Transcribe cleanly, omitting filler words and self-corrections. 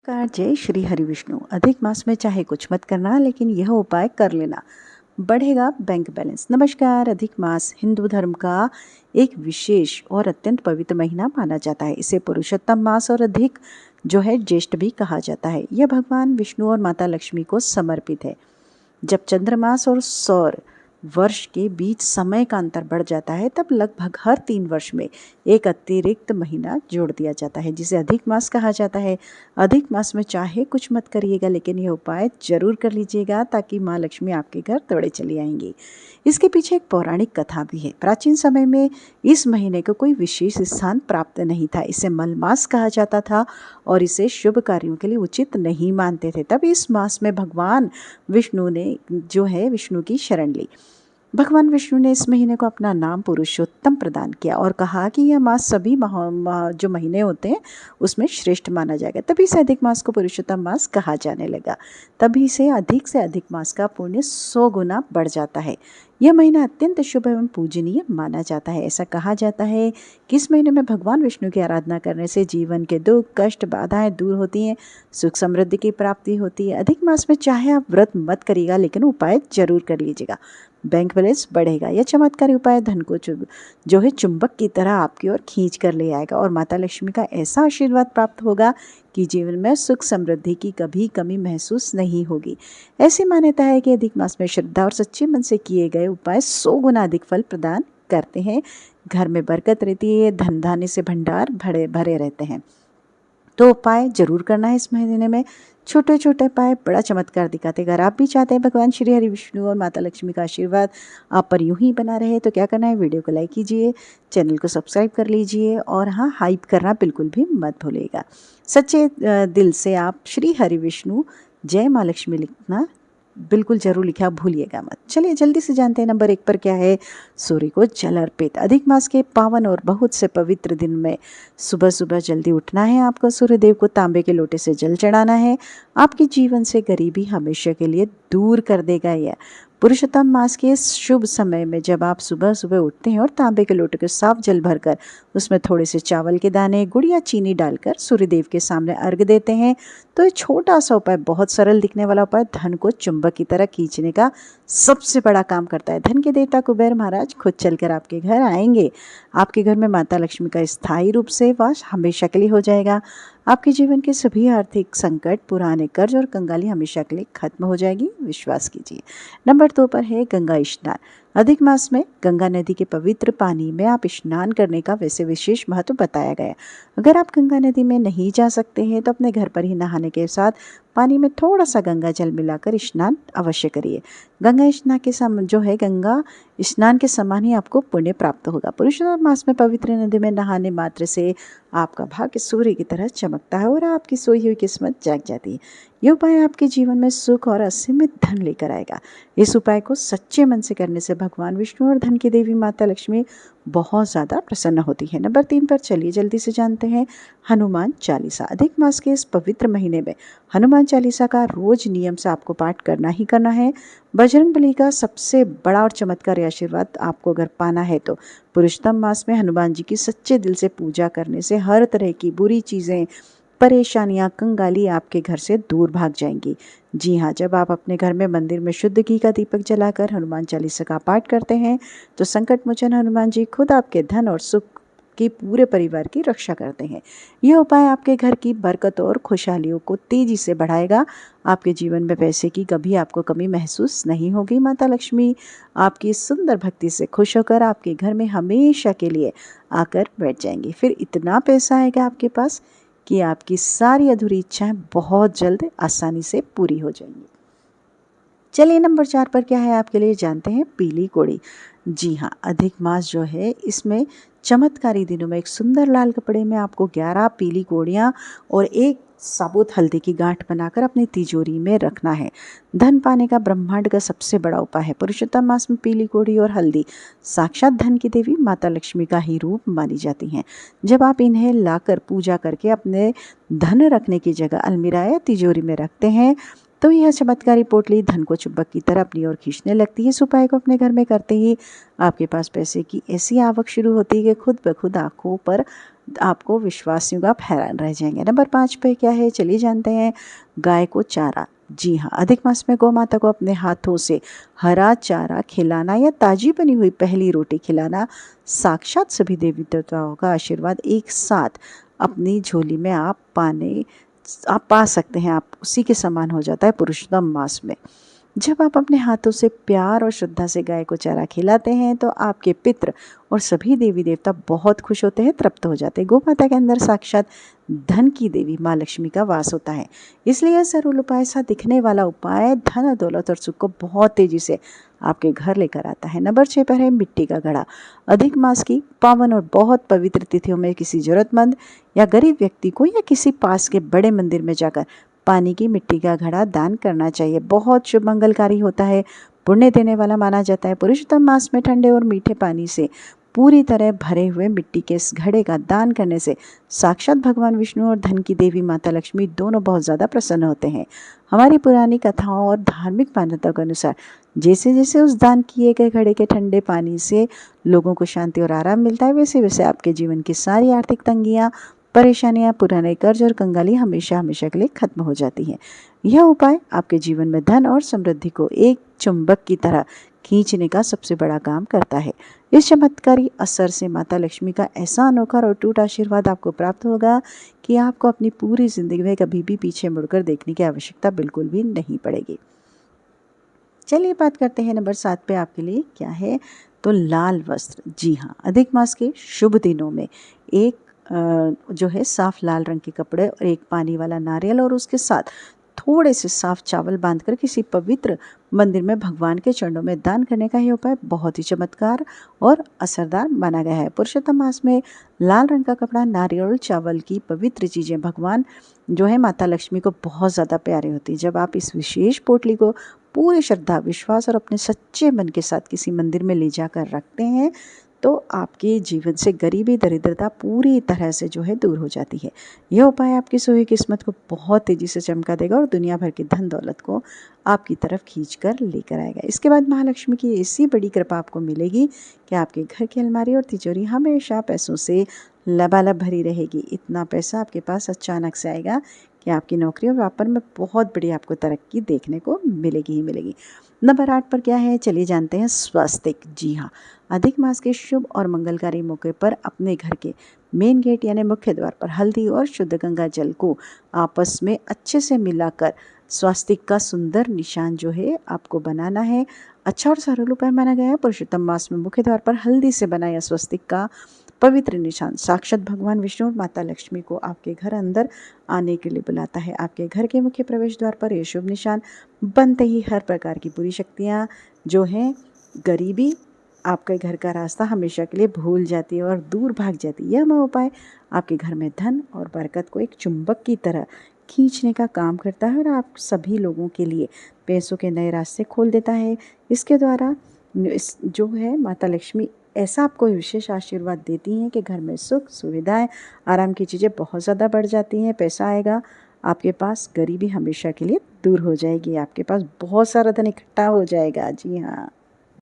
नमस्कार। जय श्री हरि विष्णु। अधिक मास में चाहे कुछ मत करना, लेकिन यह उपाय कर लेना, बढ़ेगा बैंक बैलेंस। नमस्कार। अधिक मास हिंदू धर्म का एक विशेष और अत्यंत पवित्र महीना माना जाता है। इसे पुरुषोत्तम मास और अधिक जो है ज्येष्ठ भी कहा जाता है। यह भगवान विष्णु और माता लक्ष्मी को समर्पित है। जब चंद्रमास और सौर वर्ष के बीच समय का अंतर बढ़ जाता है, तब लगभग हर 3 वर्ष में एक अतिरिक्त महीना जोड़ दिया जाता है, जिसे अधिक मास कहा जाता है। अधिक मास में चाहे कुछ मत करिएगा, लेकिन यह उपाय जरूर कर लीजिएगा, ताकि माँ लक्ष्मी आपके घर दौड़े चली आएंगी। इसके पीछे एक पौराणिक कथा भी है। प्राचीन समय में इस महीने को कोई विशेष स्थान प्राप्त नहीं था। इसे मलमास कहा जाता था और इसे शुभ कार्यों के लिए उचित नहीं मानते थे। तब इस मास में भगवान विष्णु ने विष्णु की शरण ली। भगवान विष्णु ने इस महीने को अपना नाम पुरुषोत्तम प्रदान किया और कहा कि यह मास सभी जो महीने होते हैं उसमें श्रेष्ठ माना जाएगा। तभी से अधिक मास को पुरुषोत्तम मास कहा जाने लगा। तभी से अधिक मास का पुण्य 100 गुना बढ़ जाता है। यह महीना अत्यंत शुभ एवं पूजनीय माना जाता है। ऐसा कहा जाता है कि इस महीने में भगवान विष्णु की आराधना करने से जीवन के दुख कष्ट बाधाएं दूर होती हैं, सुख समृद्धि की प्राप्ति होती है। अधिक मास में चाहे आप व्रत मत करिएगा, लेकिन उपाय जरूर कर लीजिएगा, बैंक बैलेंस बढ़ेगा। यह चमत्कारी उपाय धन को चुंबक की तरह आपकी ओर खींच कर ले आएगा और माता लक्ष्मी का ऐसा आशीर्वाद प्राप्त होगा कि जीवन में सुख समृद्धि की कभी कमी महसूस नहीं होगी। ऐसी मान्यता है कि अधिक मास में श्रद्धा और सच्चे मन से किए गए उपाय 100 गुना अधिक फल प्रदान करते हैं। घर में बरकत रहती है, धन धान्य से भंडार भरे रहते हैं। तो उपाय जरूर करना है इस महीने में। छोटे छोटे उपाय बड़ा चमत्कार दिखाते। अगर आप भी चाहते हैं भगवान श्री हरि विष्णु और माता लक्ष्मी का आशीर्वाद आप पर यूं ही बना रहे, तो क्या करना है, वीडियो को लाइक कीजिए, चैनल को सब्सक्राइब कर लीजिए और हाँ, हाइप करना बिल्कुल भी मत भूलिएगा। सच्चे दिल से आप श्री हरि विष्णु जय माँ लक्ष्मी लिखना बिल्कुल जरूर लिखा भूलिएगा मत। चलिए जल्दी से जानते हैं नंबर 1 पर क्या है। सूर्य को जल अर्पित। अधिक मास के पावन और बहुत से पवित्र दिन में सुबह सुबह जल्दी उठना है। आपको सूर्य देव को तांबे के लोटे से जल चढ़ाना है। आपके जीवन से गरीबी हमेशा के लिए दूर कर देगा यह। पुरुषोत्तम मास के इस शुभ समय में जब आप सुबह सुबह उठते हैं और तांबे के लोटे के साफ जल भरकर उसमें थोड़े से चावल के दाने, गुड़ या चीनी डालकर सूर्यदेव के सामने अर्घ देते हैं, तो ये छोटा सा उपाय, बहुत सरल दिखने वाला उपाय, धन को चुंबक की तरह खींचने का सबसे बड़ा काम करता है। धन के देवता कुबेर महाराज खुद चलकर आपके घर आएंगे। आपके घर में माता लक्ष्मी का स्थायी रूप से वास हमेशा के लिए हो जाएगा। आपके जीवन के सभी आर्थिक संकट, पुराने कर्ज और कंगाली हमेशा के लिए खत्म हो जाएगी, विश्वास कीजिए। नंबर 2 पर है गंगा स्नान। अधिक मास में गंगा नदी के पवित्र पानी में आप स्नान करने का वैसे विशेष महत्व बताया गया। अगर आप गंगा नदी में नहीं जा सकते हैं तो अपने घर पर ही नहाने के साथ पानी में थोड़ा सा गंगा जल मिलाकर स्नान अवश्य करिए। गंगा स्नान के समान ही आपको पुण्य प्राप्त होगा। पुरुषोत्तम मास में पवित्र नदी में नहाने मात्र से आपका भाग्य सूर्य की तरह चमकता है और आपकी सोई हुई किस्मत जाग जाती है। यह उपाय आपके जीवन में सुख और असीमित धन लेकर आएगा। इस उपाय को सच्चे मन से करने से भगवान विष्णु और धन की देवी माता लक्ष्मी बहुत ज़्यादा प्रसन्न होती है। नंबर 3 पर चलिए जल्दी से जानते हैं हनुमान चालीसा। अधिक मास के इस पवित्र महीने में हनुमान चालीसा का रोज नियम से आपको पाठ करना ही करना है। बजरंगबली का सबसे बड़ा और चमत्कारी आशीर्वाद आपको अगर पाना है तो पुरुषोत्तम मास में हनुमान जी की सच्चे दिल से पूजा करने से हर तरह की बुरी चीज़ें, परेशानियां, कंगाली आपके घर से दूर भाग जाएंगी। जी हाँ, जब आप अपने घर में मंदिर में शुद्ध घी का दीपक जलाकर हनुमान चालीसा का पाठ करते हैं तो संकट मोचन हनुमान जी खुद आपके धन और सुख की पूरे परिवार की रक्षा करते हैं। यह उपाय आपके घर की बरकत और खुशहालियों को तेजी से बढ़ाएगा। आपके जीवन में पैसे की कभी आपको कमी महसूस नहीं होगी। माता लक्ष्मी आपकी सुंदर भक्ति से खुश होकर आपके घर में हमेशा के लिए आकर बैठ जाएंगी। फिर इतना पैसा आएगा आपके पास कि आपकी सारी अधूरी इच्छाएं बहुत जल्द आसानी से पूरी हो जाएंगी। चलिए नंबर 4 पर क्या है आपके लिए, जानते हैं पीली कोड़ी। जी हाँ, अधिक मास जो है इसमें चमत्कारी दिनों में एक सुंदर लाल कपड़े में आपको 11 पीली कोड़ियाँ और एक साबुत हल्दी की गांठ बनाकर अपनी तिजोरी में रखना है। धन पाने का ब्रह्मांड का सबसे बड़ा उपाय है। पुरुषोत्तम मास में पीली कोड़ी और हल्दी साक्षात धन की देवी माता लक्ष्मी का ही रूप मानी जाती हैं। जब आप इन्हें लाकर पूजा करके अपने धन रखने की जगह अलमीरा या तिजोरी में रखते हैं तो यह चमत्कारी पोटली धन को चुंबक की तरह अपनी ओर खींचने लगती है। इस उपाय को अपने घर में करते ही आपके पास पैसे की ऐसी आवक शुरू होती है कि खुद ब खुद आंखों पर आपको विश्वासियों का आप हैरान रह जाएंगे। नंबर 5 पे क्या है, चलिए जानते हैं। गाय को चारा। जी हाँ, अधिक मास में गौ माता को अपने हाथों से हरा चारा खिलाना या ताजी बनी हुई पहली रोटी खिलाना साक्षात सभी देवी देवताओं का आशीर्वाद एक साथ अपनी झोली में आप पा सकते हैं। आप उसी के समान हो जाता है पुरुषोत्तम मास में। जब आप अपने हाथों से प्यार और श्रद्धा से गाय को चारा खिलाते हैं तो आपके पितृ और सभी देवी देवता बहुत खुश होते हैं, तृप्त हो जाते हैं। गौ माता के अंदर साक्षात धन की देवी माँ लक्ष्मी का वास होता है। इसलिए यह सरल उपाय सा दिखने वाला उपाय धन, दौलत और सुख को बहुत तेजी से आपके घर लेकर आता है। नंबर 6 पर है मिट्टी का घड़ा। अधिक मास की पावन और बहुत पवित्र तिथियों में किसी जरूरतमंद या गरीब व्यक्ति को या किसी पास के बड़े मंदिर में जाकर पानी की मिट्टी का घड़ा दान करना चाहिए। बहुत शुभ मंगलकारी होता है, पुण्य देने वाला माना जाता है। पुरुषोत्तम मास में ठंडे और मीठे पानी से पूरी तरह भरे हुए मिट्टी के इस घड़े का दान करने से साक्षात भगवान विष्णु और धन की देवी माता लक्ष्मी दोनों बहुत ज़्यादा प्रसन्न होते हैं। हमारी पुरानी कथाओं और धार्मिक मान्यताओं के अनुसार जैसे जैसे उस दान किए गए घड़े के ठंडे पानी से लोगों को शांति और आराम मिलता है, वैसे वैसे आपके जीवन की सारी आर्थिक तंगियाँ, परेशानियां, पुराने कर्ज और कंगाली हमेशा हमेशा के लिए खत्म हो जाती हैं। यह उपाय आपके जीवन में धन और समृद्धि को एक चुंबक की तरह खींचने का सबसे बड़ा काम करता है। इस चमत्कारी असर से माता लक्ष्मी का ऐसा अनोखा और अटूट आशीर्वाद आपको प्राप्त होगा कि आपको अपनी पूरी जिंदगी में कभी भी पीछे मुड़कर देखने की आवश्यकता बिल्कुल भी नहीं पड़ेगी। चलिए बात करते हैं नंबर 7 पे आपके लिए क्या है, तो लाल वस्त्र। जी हाँ, अधिक मास के शुभ दिनों में एक जो है साफ लाल रंग के कपड़े और एक पानी वाला नारियल और उसके साथ थोड़े से साफ चावल बांधकर किसी पवित्र मंदिर में भगवान के चरणों में दान करने का यह उपाय बहुत ही चमत्कार और असरदार माना गया है। पुरुषोत्तम मास में लाल रंग का कपड़ा, नारियल और चावल की पवित्र चीज़ें भगवान जो है माता लक्ष्मी को बहुत ज़्यादा प्यारी होती है। जब आप इस विशेष पोटली को पूरी श्रद्धा, विश्वास और अपने सच्चे मन के साथ किसी मंदिर में ले जाकर रखते हैं तो आपके जीवन से गरीबी, दरिद्रता पूरी तरह से जो है दूर हो जाती है। यह उपाय आपकी सोई किस्मत को बहुत तेज़ी से चमका देगा और दुनिया भर की धन दौलत को आपकी तरफ खींच कर लेकर आएगा। इसके बाद महालक्ष्मी की ऐसी बड़ी कृपा आपको मिलेगी कि आपके घर की अलमारी और तिजोरी हमेशा पैसों से लबालब भरी रहेगी। इतना पैसा आपके पास अचानक से आएगा कि आपकी नौकरी और व्यापार में बहुत बड़ी आपको तरक्की देखने को मिलेगी ही मिलेगी। नंबर 8 पर क्या है, चलिए जानते हैं स्वास्तिक। जी हाँ, अधिक मास के शुभ और मंगलकारी मौके पर अपने घर के मेन गेट यानी मुख्य द्वार पर हल्दी और शुद्ध गंगा जल को आपस में अच्छे से मिलाकर स्वास्तिक का सुंदर निशान जो है आपको बनाना है। अच्छा और सरल उपाय माना गया है। पुरुषोत्तम मास में मुख्य द्वार पर हल्दी से बनाया स्वस्तिक का पवित्र निशान साक्षात भगवान विष्णु और माता लक्ष्मी को आपके घर अंदर आने के लिए बुलाता है। आपके घर के मुख्य प्रवेश द्वार पर यह शुभ निशान बनते ही हर प्रकार की बुरी शक्तियाँ जो हैं, गरीबी, आपके घर का रास्ता हमेशा के लिए भूल जाती है और दूर भाग जाती है। यह उपाय आपके घर में धन और बरकत को एक चुंबक की तरह खींचने का काम करता है और आप सभी लोगों के लिए पैसों के नए रास्ते खोल देता है। इसके द्वारा जो है माता लक्ष्मी ऐसा आपको विशेष आशीर्वाद देती हैं कि घर में सुख, सुविधाएं, आराम की चीज़ें बहुत ज़्यादा बढ़ जाती हैं। पैसा आएगा आपके पास, गरीबी हमेशा के लिए दूर हो जाएगी, आपके पास बहुत सारा धन इकट्ठा हो जाएगा। जी हाँ।